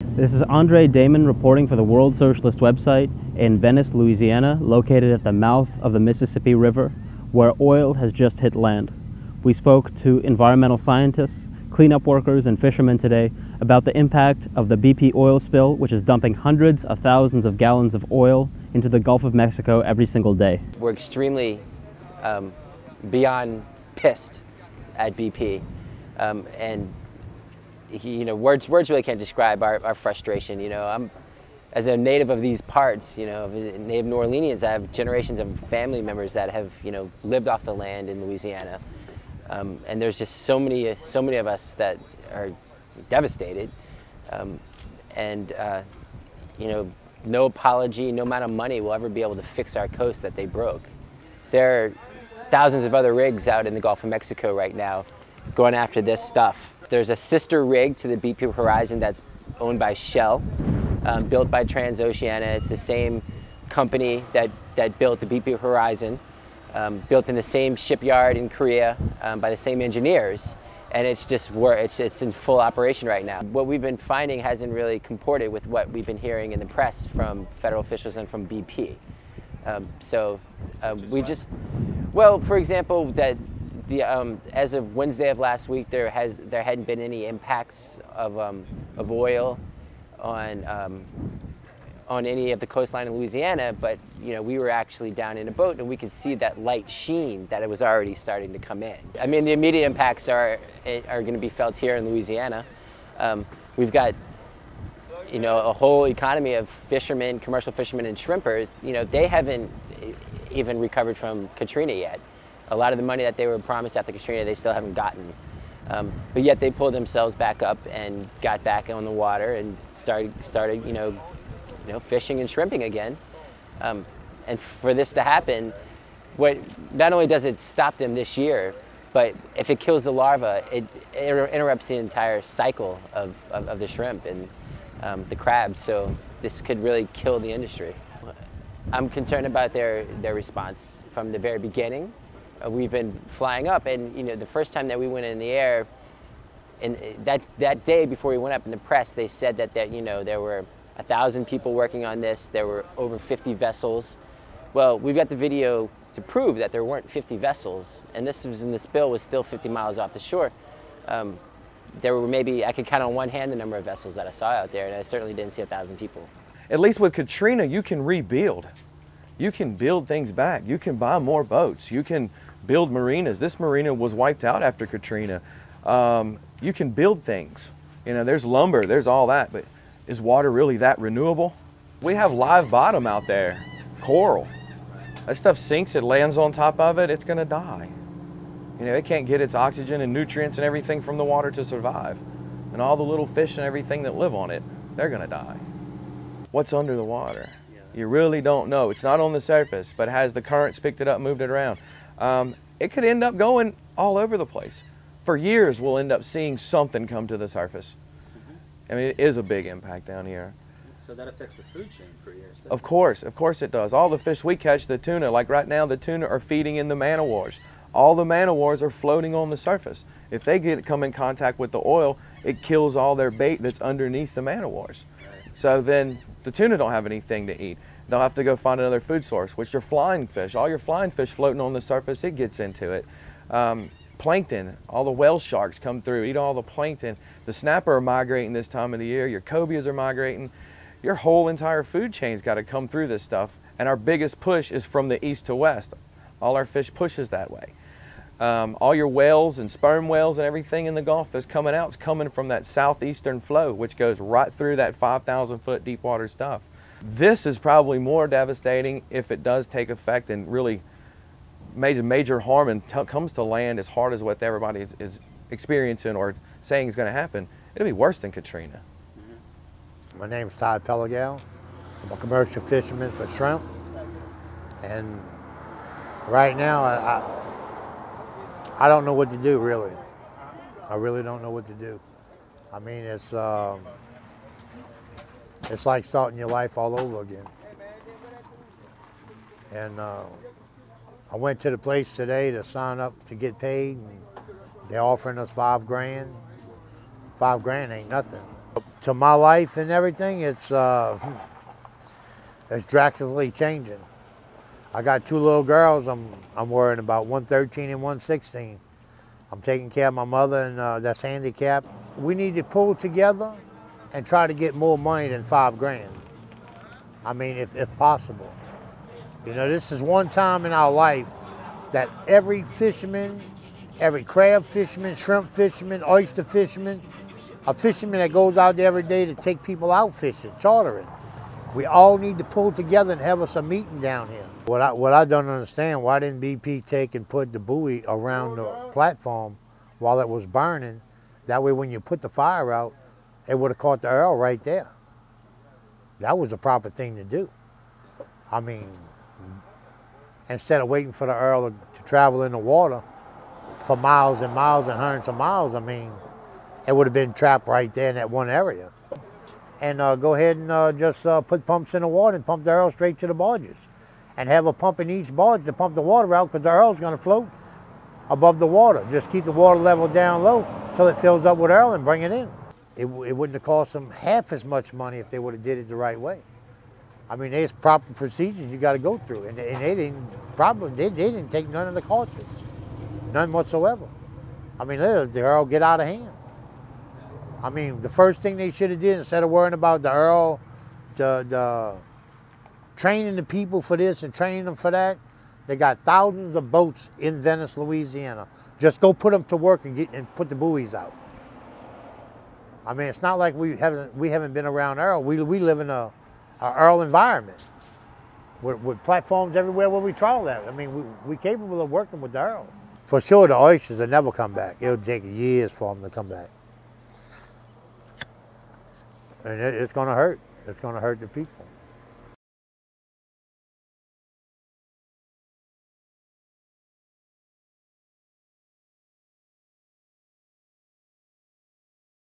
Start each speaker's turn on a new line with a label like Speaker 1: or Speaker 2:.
Speaker 1: This is Andre Damon reporting for the World Socialist website in Venice, Louisiana, located at the mouth of the Mississippi River, where oil has just hit land. We spoke to environmental scientists, cleanup workers, and fishermen today about the impact of the BP oil spill, which is dumping hundreds of thousands of gallons of oil into the Gulf of Mexico every single day.
Speaker 2: We're extremely beyond pissed at BP, and words really can't describe our frustration. I'm, as a native of these parts, native New Orleanians, I have generations of family members that have lived off the land in Louisiana, and there's just so many of us that are devastated, and no apology, no amount of money will ever be able to fix our coast that they broke. There are thousands of other rigs out in the Gulf of Mexico right now going after this stuff. There's a sister rig to the Deepwater Horizon that's owned by Shell, built by Transoceana. It's the same company that built the Deepwater Horizon, built in the same shipyard in Korea by the same engineers, and it's in full operation right now. What we've been finding hasn't really comported with what we've been hearing in the press from federal officials and from BP. Well, for example, that as of Wednesday of last week, there hadn't been any impacts of oil on any of the coastline in Louisiana, but we were actually down in a boat and we could see that light sheen that it was already starting to come in. I mean, the immediate impacts are going to be felt here in Louisiana. We've got a whole economy of fishermen, commercial fishermen and shrimpers. They haven't even recovered from Katrina yet. A lot of the money that they were promised after Katrina, they still haven't gotten. But yet they pulled themselves back up and got back on the water and started fishing and shrimping again. And for this to happen, not only does it stop them this year, but if it kills the larva, it interrupts the entire cycle of the shrimp and the crabs. So this could really kill the industry. I'm concerned about their response from the very beginning. We've been flying up, and the first time that we went in the air, and that day before we went up in the press, they said that there were 1,000 people working on this. There were over 50 vessels. Well, we've got the video to prove that there weren't 50 vessels, and the spill was still 50 miles off the shore. There were maybe, I could count on one hand the number of vessels that I saw out there, and I certainly didn't see 1,000 people.
Speaker 3: At least with Katrina, you can rebuild. You can build things back. You can buy more boats. You can build marinas. This marina was wiped out after Katrina. You can build things. There's lumber, there's all that, but is water really that renewable? We have live bottom out there, coral. That stuff sinks, it lands on top of it, it's gonna die. It can't get its oxygen and nutrients and everything from the water to survive. And all the little fish and everything that live on it, they're gonna die. What's under the water? You really don't know. It's not on the surface, but has the currents picked it up, moved it around? It could end up going all over the place. For years, we'll end up seeing something come to the surface. I mean, it is a big impact down here.
Speaker 4: So that affects the food chain for years, doesn't it?
Speaker 3: Of course it does. All the fish we catch, the tuna, like right now, the tuna are feeding in the man-o-wars. All the man-o-wars are floating on the surface. If they come in contact with the oil, it kills all their bait that's underneath the man-o-wars. Right. So then the tuna don't have anything to eat. They'll have to go find another food source, which are flying fish. All your flying fish floating on the surface, it gets into it. Plankton, all the whale sharks come through, eat all the plankton. The snapper are migrating this time of the year. Your cobias are migrating. Your whole entire food chain's got to come through this stuff. And our biggest push is from the east to west. All our fish pushes that way. All your whales and sperm whales and everything in the Gulf that's coming out is coming from that southeastern flow, which goes right through that 5,000-foot deep water stuff. This is probably more devastating if it does take effect and really major harm and comes to land as hard as what everybody is experiencing or saying is going to happen. It'll be worse than Katrina.
Speaker 5: My name's Todd Pellegal. I'm a commercial fisherman for shrimp. And right now, I don't know what to do, really. I really don't know what to do. I mean, it's like starting your life all over again. And I went to the place today to sign up to get paid, and they're offering us $5 grand. $5 grand ain't nothing. to my life and everything, it's drastically changing. I got 2 little girls I'm worrying about, one 13 and one 16. I'm taking care of my mother, and that's handicapped. We need to pull together and try to get more money than $5 grand. I mean, if possible. You know, this is one time in our life that every fisherman, every crab fisherman, shrimp fisherman, oyster fisherman, a fisherman that goes out there every day to take people out fishing, chartering. We all need to pull together and have us a meeting down here. What I don't understand, why didn't BP take and put the buoy around the platform while it was burning? That way when you put the fire out, it would have caught the Earl right there. That was the proper thing to do. I mean, instead of waiting for the Earl to travel in the water for miles and miles and hundreds of miles, I mean, it would have been trapped right there in that one area. And go ahead and just put pumps in the water and pump the Earl straight to the barges. And have a pump in each barge to pump the water out, because the Earl's going to float above the water. Just keep the water level down low till it fills up with Earl and bring it in. It wouldn't have cost them half as much money if they would have did it the right way. I mean, there's proper procedures you got to go through, and they didn't take none of the cautions, none whatsoever. I mean, the Earl get out of hand. I mean, the first thing they should have did, instead of worrying about the Earl, the training the people for this and training them for that, they got thousands of boats in Venice, Louisiana. Just go put them to work and put the buoys out. I mean, it's not like we haven't been around Earl. We live in a Earl environment with platforms everywhere where we travel at. I mean, we're capable of working with the Earl. For sure, the oysters will never come back. It'll take years for them to come back. And it's going to hurt. It's going to hurt the people.